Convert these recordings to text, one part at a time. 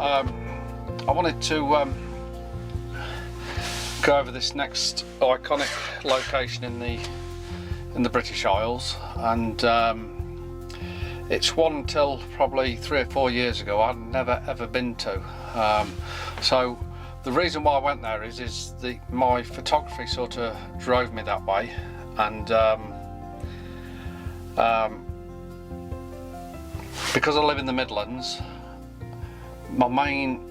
I wanted to go over this next iconic location in the British Isles, and it's one until probably 3 or 4 years ago I'd never ever been to. So the reason why I went there is my photography sort of drove me that way, and because I live in the Midlands, my main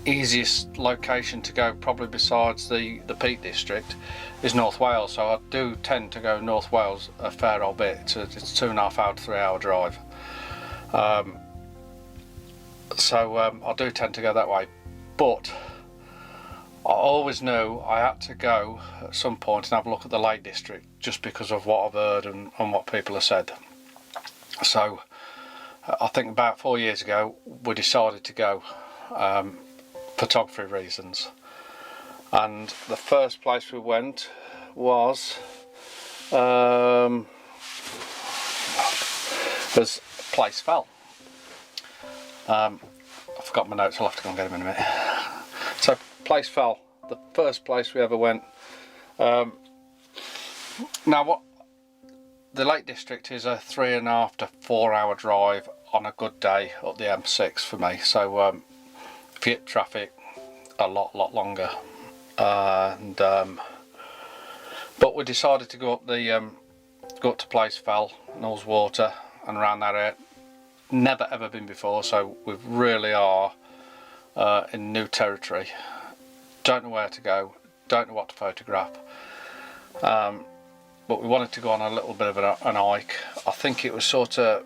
easiest location to go, probably besides the Peak District, is North Wales. So I do tend to go North Wales a fair old bit. It's a 2.5 hour to 3 hour drive. I do tend to go that way, but I always knew I had to go at some point and have a look at the Lake District, just because of what I've heard and what people have said. So I think about 4 years ago we decided to go, photography reasons, and the first place we went was Place Fell. I forgot my notes, I'll have to go and get them in a minute. So Place Fell, the first place we ever went. Now what the Lake District is, a 3.5 to 4 hour drive on a good day up the M6 for me. So if you hit traffic, a lot longer. But we decided to go up to Place Fell, Knowleswater, and around that area. Never ever been before, so we really are in new territory. Don't know where to go, don't know what to photograph. But we wanted to go on a little bit of an hike. I think it was sort of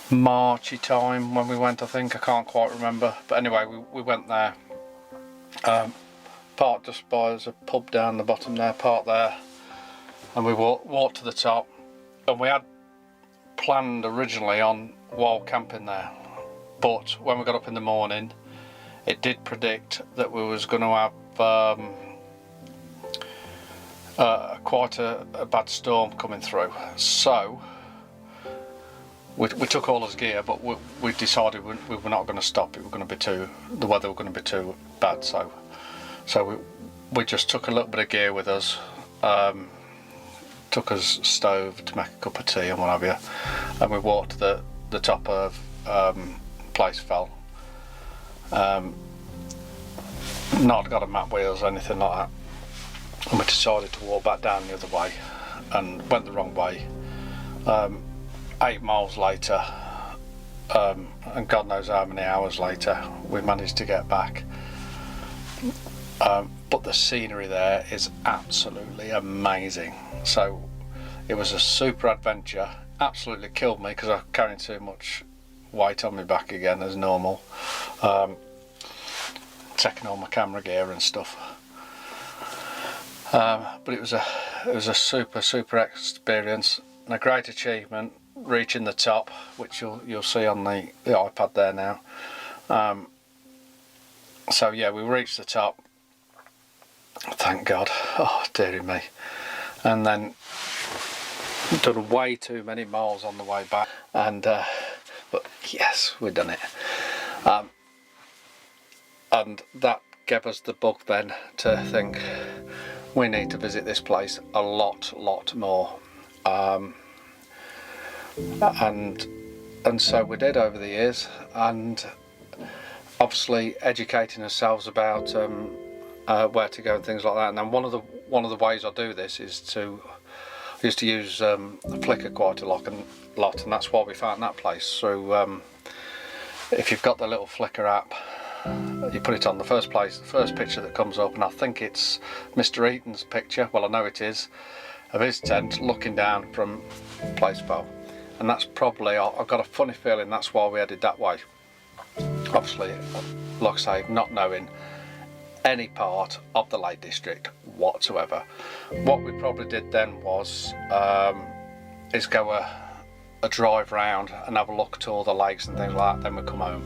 Marchy time when we went, I think. I can't quite remember, but anyway, we went there. Parked just by, there's a pub down the bottom there, parked there, and we walked to the top. And we had planned originally on wild camping there, but when we got up in the morning, it did predict that we was going to have quite a bad storm coming through. So we took all his gear, but we decided we were not going to stop. It was going to be the weather was going to be too bad. So we just took a little bit of gear with us. Took us stove to make a cup of tea and what have you, and we walked to the top of Place Fell. Not got a map wheels or anything like that, and we decided to walk back down the other way, and went the wrong way. 8 miles later, and God knows how many hours later, we managed to get back. But the scenery there is absolutely amazing. So it was a super adventure. Absolutely killed me because I carried too much weight on my back again as normal. Taking all my camera gear and stuff. But it was a super experience and a great achievement, reaching the top, which you'll see on the iPad there now. So yeah, we reached the top. Thank God. Oh dearie me. And then done way too many miles on the way back, and but yes, we've done it. And that gave us the bug then to think we need to visit this place a lot more. And so we did over the years, and obviously educating ourselves about where to go and things like that. And then one of the ways I do this is I used to use Flickr quite a lot, and that's why we found that place. So if you've got the little Flickr app, you put it on the first picture that comes up, and I think it's Mr. Eaton's picture, well I know it is, of his tent looking down from Place Fell. And that's probably, I've got a funny feeling that's why we headed that way. Obviously, like I say, not knowing any part of the Lake District whatsoever. What we probably did then was is go a drive round and have a look at all the lakes and things like that, then we come home.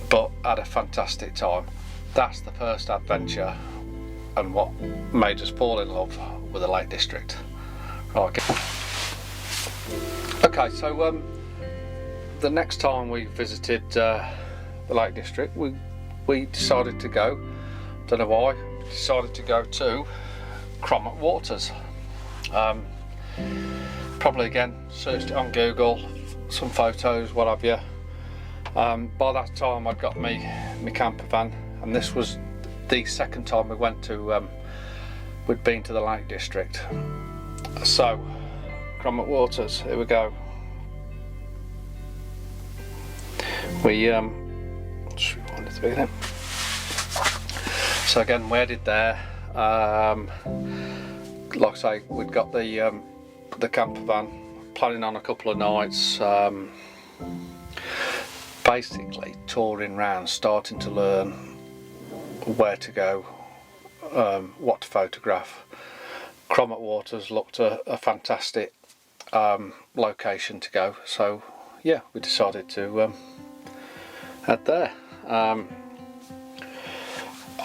But had a fantastic time. That's the first adventure and what made us fall in love with the Lake District. Right. Okay, so the next time we visited the Lake District, we decided to go, don't know why, decided to go to Crommet Waters. Probably again searched it on Google, some photos, what have you. By that time I'd got my camper van, and this was the second time we went to, we'd been to the Lake District. So, Crommet Waters, here we go. We just rewind it to begin. So again, we headed there. Like I say, we'd got the camper van, planning on a couple of nights, basically touring around, starting to learn where to go, what to photograph. Crommet Waters looked a fantastic location to go, so yeah, we decided to head there. I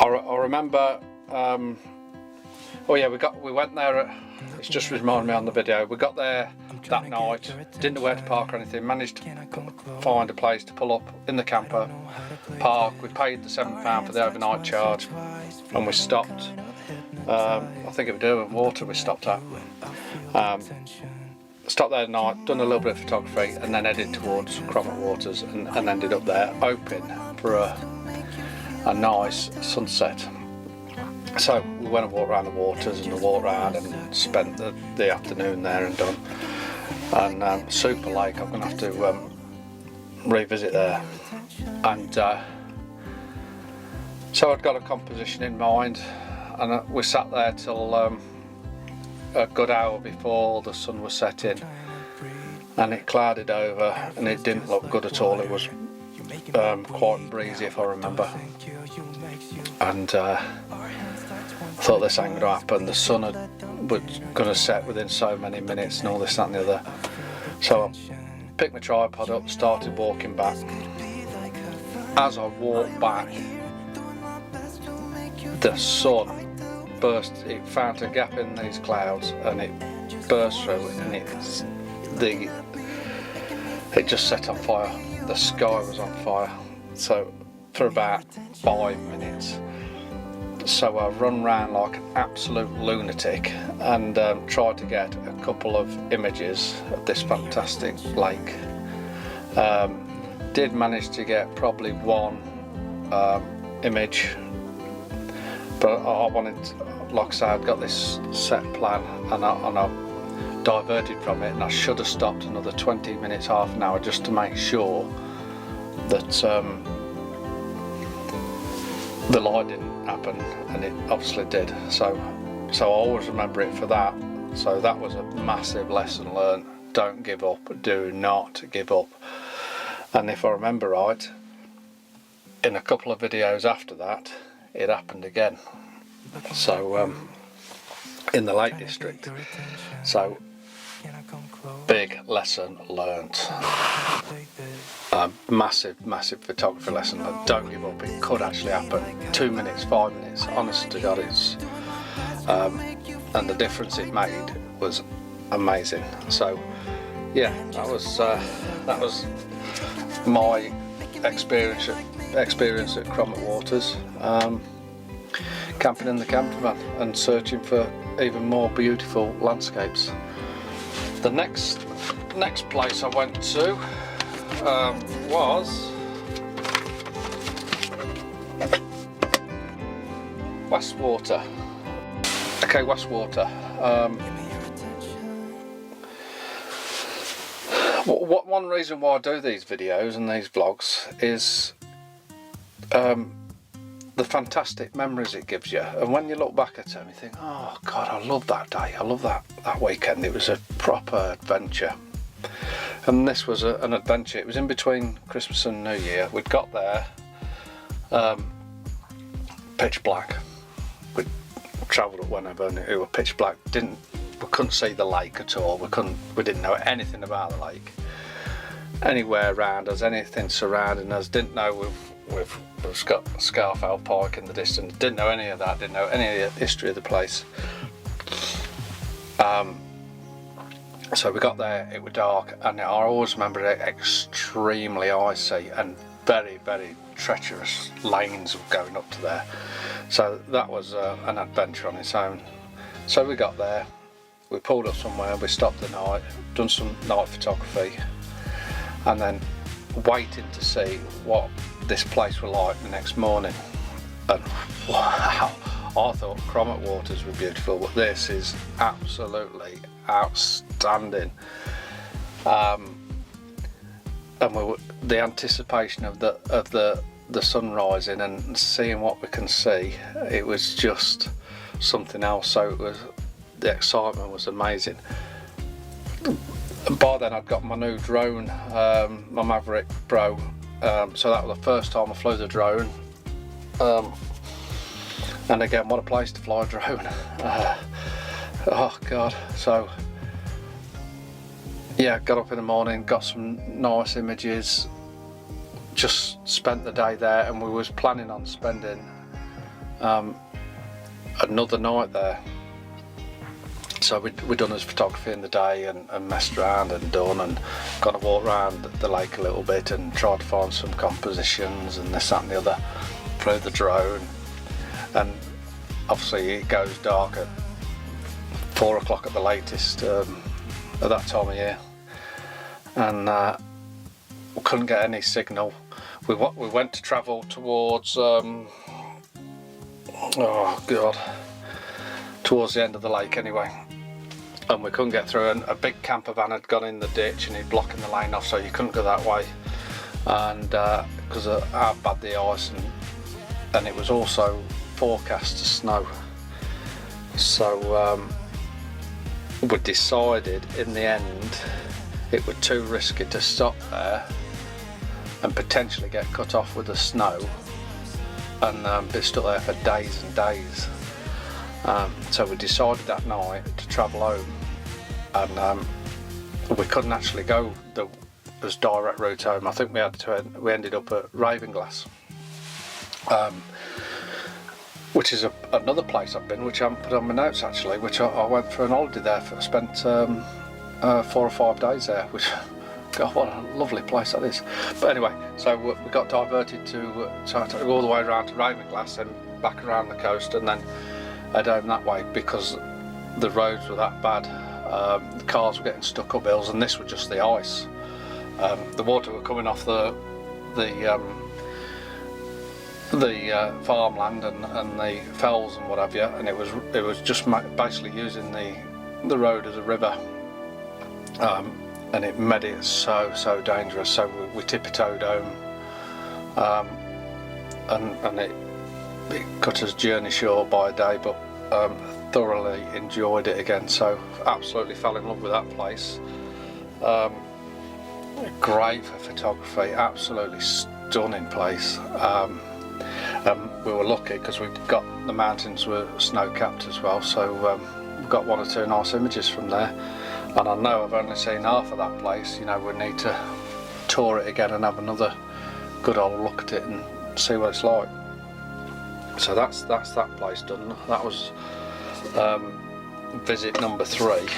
remember, oh yeah, we went there, it's just reminded me on the video, we got there that night, didn't know where to park or anything, managed to find a place to pull up in the camper, park. We paid the £7 for the overnight charge, and we stopped, I think it was Derwent Water we stopped at. Stopped there at night, done a little bit of photography, and then headed towards Crommet Waters and ended up there hoping for a nice sunset. So we went and walked around the waters and walked around and spent the afternoon there and done. And Super Lake, I'm going to have to revisit there. And so I'd got a composition in mind, and we sat there till a good hour before the sun was setting, and it clouded over and it didn't look good at all. It was quite breezy, if I remember, and I thought this ain't going to happen. The sun was going to set within so many minutes and all this, that and the other. So I picked my tripod up, started walking back. As I walked back, the sun burst, it found a gap in these clouds and it burst through, and it just set on fire. The sky was on fire. So for about 5 minutes, so I run around like an absolute lunatic and tried to get a couple of images of this fantastic lake. Did manage to get probably one image, but I wanted, like I say, I'd got this set plan and I diverted from it, and I should have stopped another 20 minutes, half an hour, just to make sure that the light didn't happen, and it obviously did. So I always remember it for that. So that was a massive lesson learned. Don't give up, do not give up. And if I remember right, in a couple of videos after that, it happened again. So in the Lake District. So big lesson learnt. Massive photography lesson. Don't give up, it could actually happen. 2 minutes, 5 minutes, honest to God, it's and the difference it made was amazing. So yeah, that was my experience at Crommet Waters, camping in the camper van and searching for even more beautiful landscapes. The next place I went to was Westwater. Okay, Westwater. One reason why I do these videos and these vlogs is the fantastic memories it gives you, and when you look back at them you think, oh God, I love that day, I love that weekend, it was a proper adventure. And this was an adventure. It was in between Christmas and New Year. We'd got there pitch black. We travelled up whenever and it was pitch black. We couldn't see the lake at all. We didn't know anything about the lake, anywhere around us, anything surrounding us. Didn't know we've got Scarfell Pike in the distance. Didn't know any of that. Didn't know any of the history of the place. So we got there, it was dark, and I always remember it extremely icy and very, very treacherous lanes going up to there. So that was an adventure on its own. So we got there, we pulled up somewhere, we stopped the night, done some night photography, and then waiting to see what this place was like the next morning. And wow, I thought Cromet waters were beautiful, but this is absolutely outstanding. And the anticipation of the sun rising and seeing what we can see, it was just something else. So the excitement was amazing. By then I'd got my new drone, my Maverick Pro, so that was the first time I flew the drone. And again, what a place to fly a drone. Oh God. So yeah, got up in the morning, got some nice images, just spent the day there, and we was planning on spending another night there. So we done his photography in the day and messed around and done, and got to walk around the lake a little bit and tried to find some compositions and this, that and the other. Flew the drone, and obviously it goes dark at 4 o'clock at the latest at that time of year, and we couldn't get any signal. We went to travel towards oh God, towards the end of the lake anyway, and we couldn't get through, and a big camper van had gone in the ditch and he'd blocking the lane off, so you couldn't go that way, and because of how bad the ice, and it was also forecast to snow. So we decided in the end it was too risky to stop there and potentially get cut off with the snow and be stuck there for days and days. So we decided that night to travel home, and we couldn't actually go the direct route home. I think we ended up at Ravenglass, which is another place I've been, which I haven't put on my notes actually, which I went for an holiday there, spent 4 or 5 days there, which, God, what a lovely place that is. But anyway, so we got diverted to go all the way around to Ravenglass and back around the coast, and then head home that way because the roads were that bad. The cars were getting stuck up hills, and this was just the ice. The water were coming off the farmland and the fells and what have you, and it was just basically using the road as a river, and it made it so dangerous. So we tippy-toed home, and it cut us journey short by a day, but thoroughly enjoyed it again. So absolutely fell in love with that place. Great for photography, absolutely stunning place. We were lucky because we got the mountains were snow-capped as well, so we got 1 or 2 nice images from there. And I know I've only seen half of that place. You know, we need to tour it again and have another good old look at it and see what it's like. So that's that place done. That was visit number 3.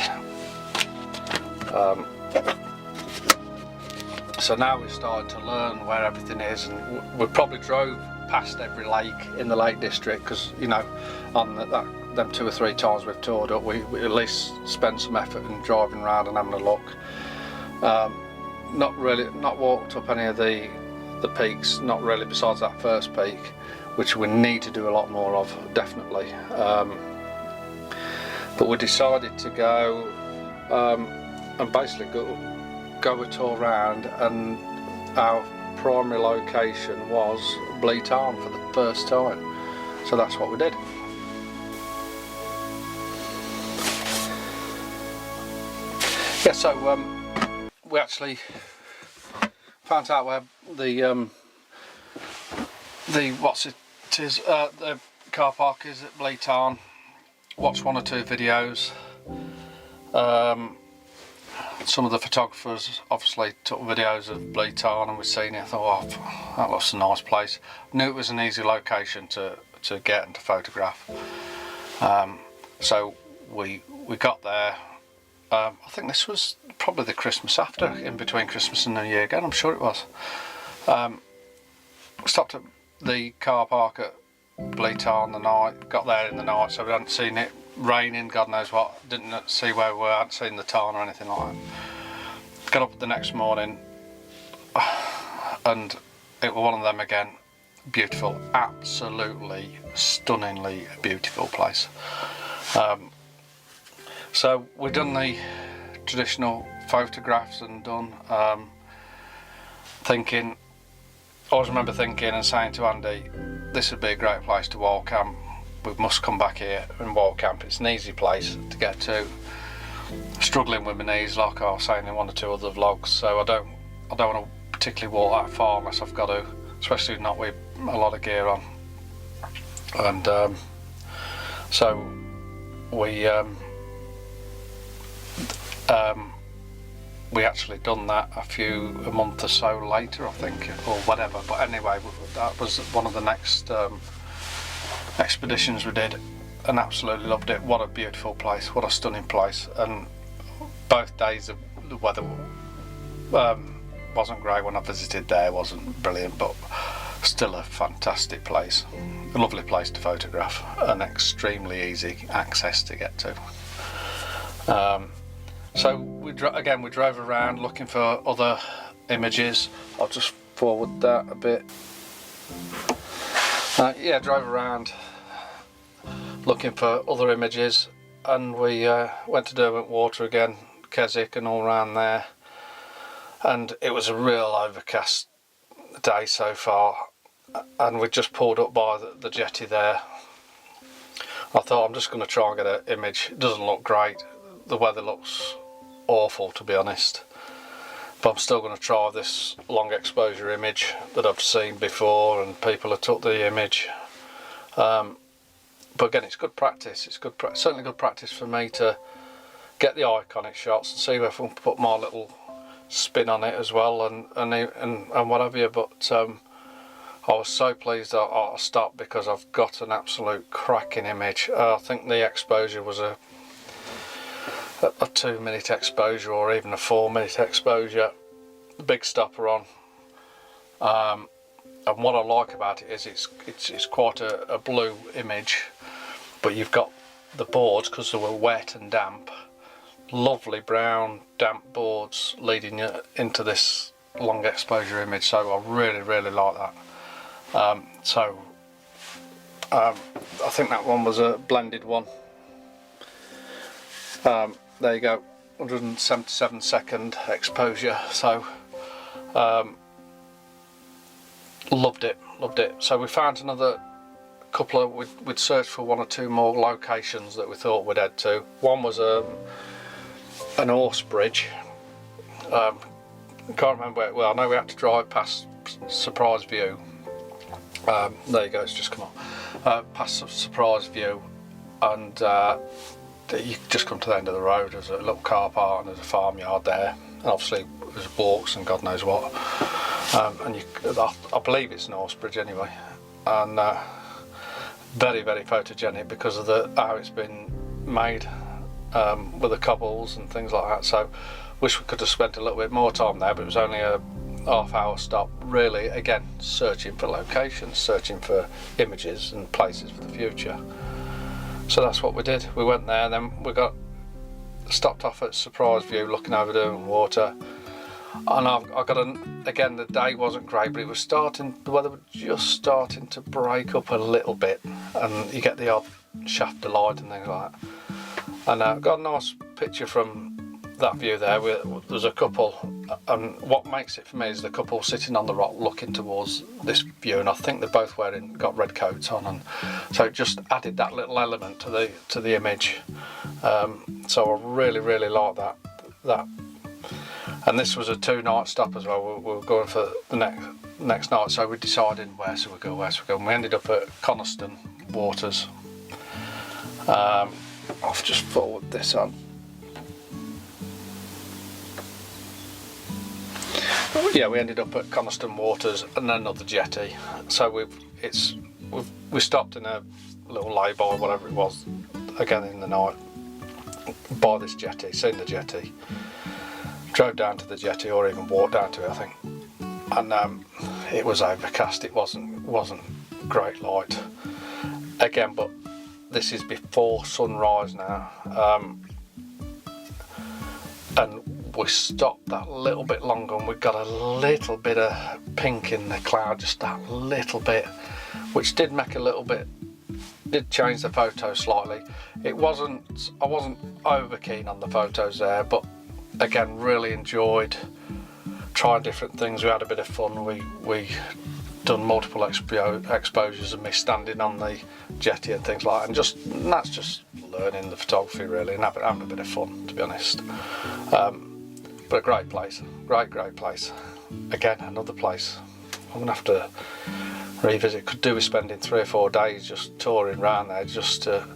So now we're starting to learn where everything is, and we probably drove past every lake in the Lake District, because, you know, on them 2 or 3 times we've toured up, we at least spent some effort in driving around and having a look. Not walked up any of the peaks, not really, besides that first peak, which we need to do a lot more of, definitely. But we decided to go and basically go a tour around, and our primary location was Bleat Arm for the first time. So that's what we did. Yeah, so we actually found out where the car park is at Bleat Arm. Watched 1 or 2 videos. Some of the photographers obviously took videos of Bleat Arm, and we've seen it. I thought, oh, that looks a nice place. Knew it was an easy location to get and to photograph. So we got there, I think this was probably the Christmas after, in between Christmas and New Year again, I'm sure it was. Stopped at the car park at Bleatar the night, got there in the night, so we hadn't seen it raining, God knows what, didn't see where we were, hadn't seen the tarn or anything like that. Got up the next morning and it was one of them again. Beautiful, absolutely stunningly beautiful place. So we've done the traditional photographs and done, thinking, I always remember thinking and saying to Andy, this would be a great place to wild camp. We must come back here and wild camp. It's an easy place to get to. Struggling with my knees, like I was saying in one or two other vlogs, so I don't want to particularly walk that far unless I've got to, especially not with a lot of gear on. And so we actually done that a month or so later, I think, or whatever. But anyway, that was one of the next expeditions we did, and absolutely loved it. What a beautiful place, what a stunning place. And both days the weather wasn't great when I visited there, wasn't brilliant, but still a fantastic place, a lovely place to photograph, and extremely easy access to get to. So we drove around looking for other images. I'll just forward that a bit. Yeah, drove around looking for other images, and we went to Derwent Water again, Keswick and all around there, and it was a real overcast day so far, and we just pulled up by the jetty there. I thought, I'm just going to try and get an image. It doesn't look great, the weather looks awful to be honest, but I'm still going to try this long exposure image that I've seen before and people have took the image. But again, it's good practice. It's certainly good practice for me to get the iconic shots and see if I can put my little spin on it as well, and what have you. But I was so pleased that I stopped, because I've got an absolute cracking image. I think the exposure was a 2-minute exposure, or even a 4-minute exposure. The big stopper on. And what I like about it is it's quite a blue image, but you've got the boards, because they were wet and damp, lovely brown damp boards leading you into this long exposure image. So I really like that. I think that one was a blended one. There you go, 177-second exposure. So loved it. So we found another couple of, we'd searched for 1 or 2 more locations that we thought we'd head to. One was an horse bridge. I can't remember where, well, I know we had to drive past Surprise View. There you go, it's just come on. Past Surprise View, and you just come to the end of the road. There's a little car park and there's a farmyard there, and obviously there's walks and God knows what. And I believe it's an horse bridge anyway, and very photogenic because of how it's been made, with the cobbles and things like that. So wish we could have spent a little bit more time there, but it was only a half-hour stop. Really, again, searching for locations, searching for images and places for the future. So that's what we did. We went there, and then we stopped off at Surprise View, looking over Derwent Water. And I got again, the day wasn't great, but it was the weather was just starting to break up a little bit, and you get the odd shaft of light and things like that. And I got a nice picture from that view there. There's a couple, and what makes it for me is the couple sitting on the rock looking towards this view, and I think they both got red coats on, and so it just added that little element to the image. So I really like that. And this was a 2-night stop as well. We were going for the next night, so we decided where should we go. And we ended up at Coniston Waters. I'll just forward this on. Yeah, we ended up at Coniston Waters and then another jetty. So we stopped in a little lay-by, whatever it was, again in the night. by this jetty, seen the jetty, drove down to the jetty, or even walked down to it, I think, and it was overcast. It wasn't great light again, but this is before sunrise now, and we stopped that little bit longer, and we got a little bit of pink in the cloud, just that little bit, which did make a little bit, did change the photo slightly. I wasn't over keen on the photos there, but again, really enjoyed trying different things. We had a bit of fun. We done multiple exposures of me standing on the jetty and things like that, and that's just learning the photography really, and having a bit of fun, to be honest. But a great place, great place. Again, another place I'm gonna have to revisit. Could do with spending 3 or 4 days just touring around there, just to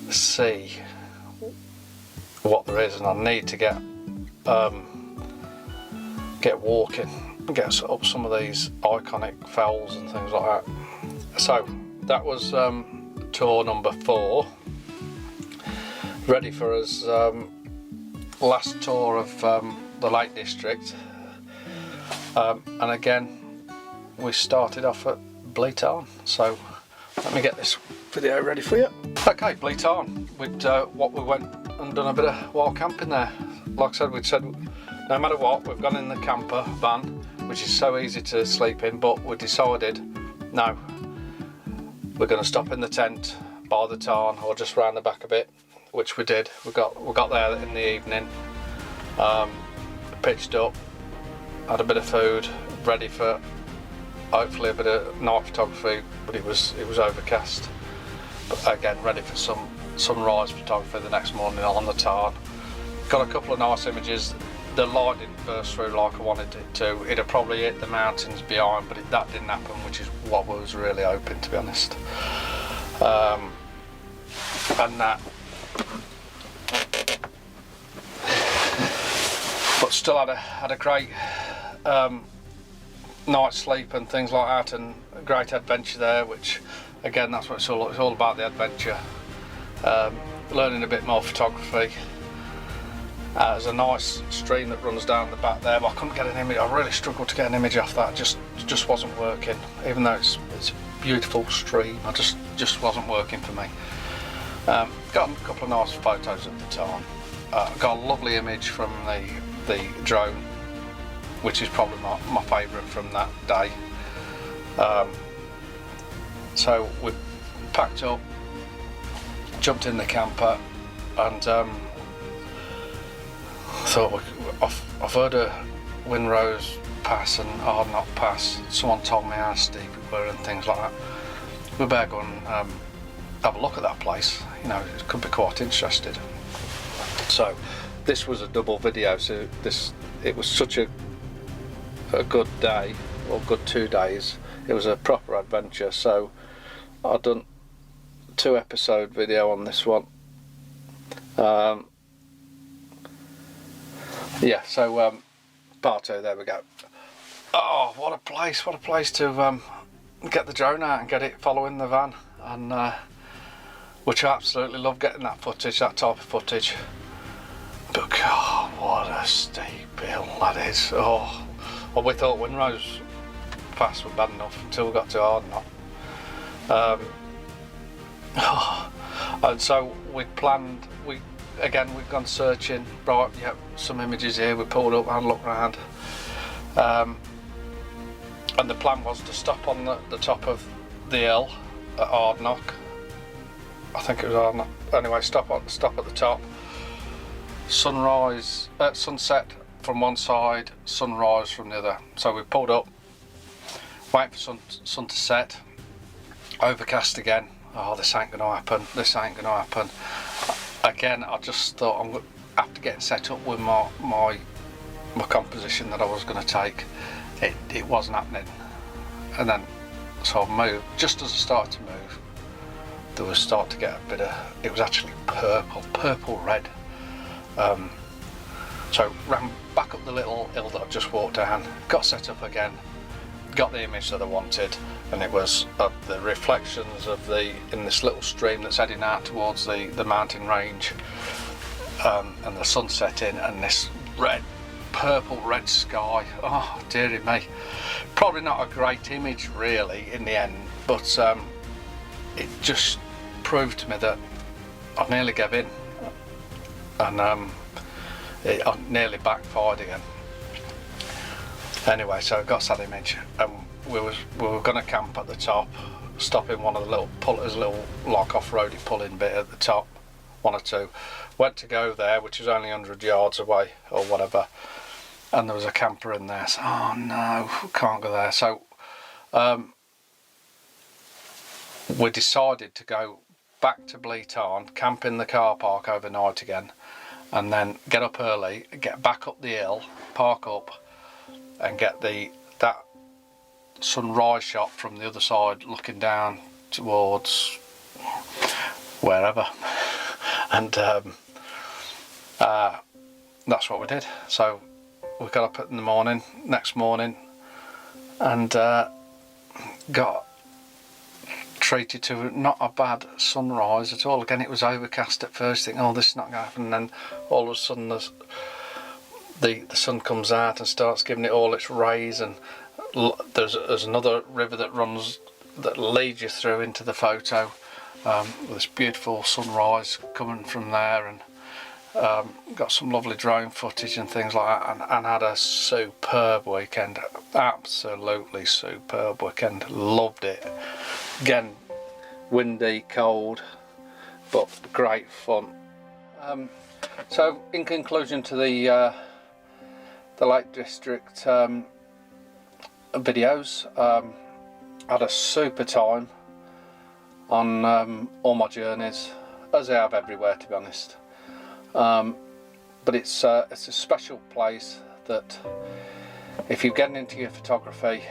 see what there is, and I need to get walking and get up some of these iconic fells and things like that. So that was tour number 4, ready for us last tour of the Lake District, and again we started off at Bleat Tarn. So let me get this video ready for you. Okay, Bleat Tarn, we went and done a bit of wild camping there. Like I said, we'd said no matter what, we've gone in the camper van, which is so easy to sleep in, but we decided no, we're going to stop in the tent by the tarn, or just round the back a bit, which we did. We got there in the evening, pitched up, had a bit of food, ready for hopefully a bit of night photography, but it was overcast. But again, ready for some sunrise photography the next morning on the tarn. Got a couple of nice images. The light didn't burst through like I wanted it to. It'd probably hit the mountains behind, but that didn't happen, which is what I was really hoping, to be honest. And that, but still had a great night's sleep and things like that, and a great adventure there, which again, that's what it's all about, the adventure. Learning a bit more photography. There's a nice stream that runs down the back there, but I couldn't get an image. I really struggled to get an image off that. Just wasn't working. Even though it's a beautiful stream, I just wasn't working for me. Got a couple of nice photos at the tarn. Got a lovely image from the drone, which is probably my favourite from that day. So we packed up, jumped in the camper, and thought I've heard of Windrose Pass and Ardknock Pass. Someone told me how steep it were and things like that. We better go and have a look at that place. You know, it could be quite interested. So this was a double video. So it was such a good day, or good 2 days. It was a proper adventure. So I've done 2-episode video on this one. Yeah, so part 2, there we go. Oh, what a place to get the drone out and get it following the van, and which I absolutely love getting that footage, that type of footage. But God, what a steep hill that is. Oh, well, we thought Windrose Pass was bad enough until we got to Ardknock. And so we'd planned, we'd gone searching. Right, yep, some images here. We pulled up and looked around, and the plan was to stop on the top of the hill at Ardknock. I think it was Ardknock. Anyway, stop at the top. Sunset from one side, sunrise from the other. So we pulled up, wait for sun to set. Overcast again. Oh, this ain't gonna happen. This ain't gonna happen. Again, I just thought, after getting set up with my composition that I was going to take, it wasn't happening. And then, so I moved. Just as I started to move, there was start to get a bit of, it was actually purple red. So ran back up the little hill that I just walked down, got set up again, got the image that I wanted, and it was the reflections of in this little stream that's heading out towards the mountain range. and the sun setting, and this purple red sky. Oh dearie me, probably not a great image really in the end, but it just proved to me that I nearly gave in, and I nearly backfired again. Anyway, so I got that image, and we were going to camp at the top, stop in one of the little there's a little like off-roady pulling bit at the top, one or two. Went to go there, which was only 100 yards away or whatever, and there was a camper in there. So, oh no, can't go there. So we decided to go back to Bleetarn, camp in the car park overnight again, and then get up early, get back up the hill, park up, and get that sunrise shot from the other side, looking down towards wherever. And that's what we did. So we got up in the next morning, and got treated to not a bad sunrise at all. Again, it was overcast at first, thinking, oh, this is not going to happen, and then all of a sudden the sun comes out and starts giving it all its rays, and there's another river that leads you through into the photo, with this beautiful sunrise coming from there, and got some lovely drone footage and things like that, and had a superb weekend, absolutely superb weekend, loved it. Again, windy, cold, but great fun. So in conclusion to the Lake District videos, had a super time on all my journeys, as I have everywhere, to be honest. But it's a special place that, if you're getting into your photography,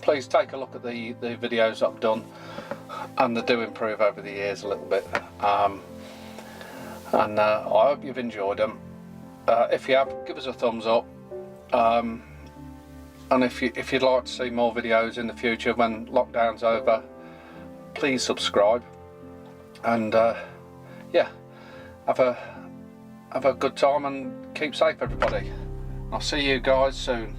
please take a look at the videos that I've done, and they do improve over the years a little bit. And I hope you've enjoyed them. If you have, give us a thumbs up. And if you'd like to see more videos in the future when lockdown's over, please subscribe. And yeah, have a good time and keep safe, everybody. I'll see you guys soon.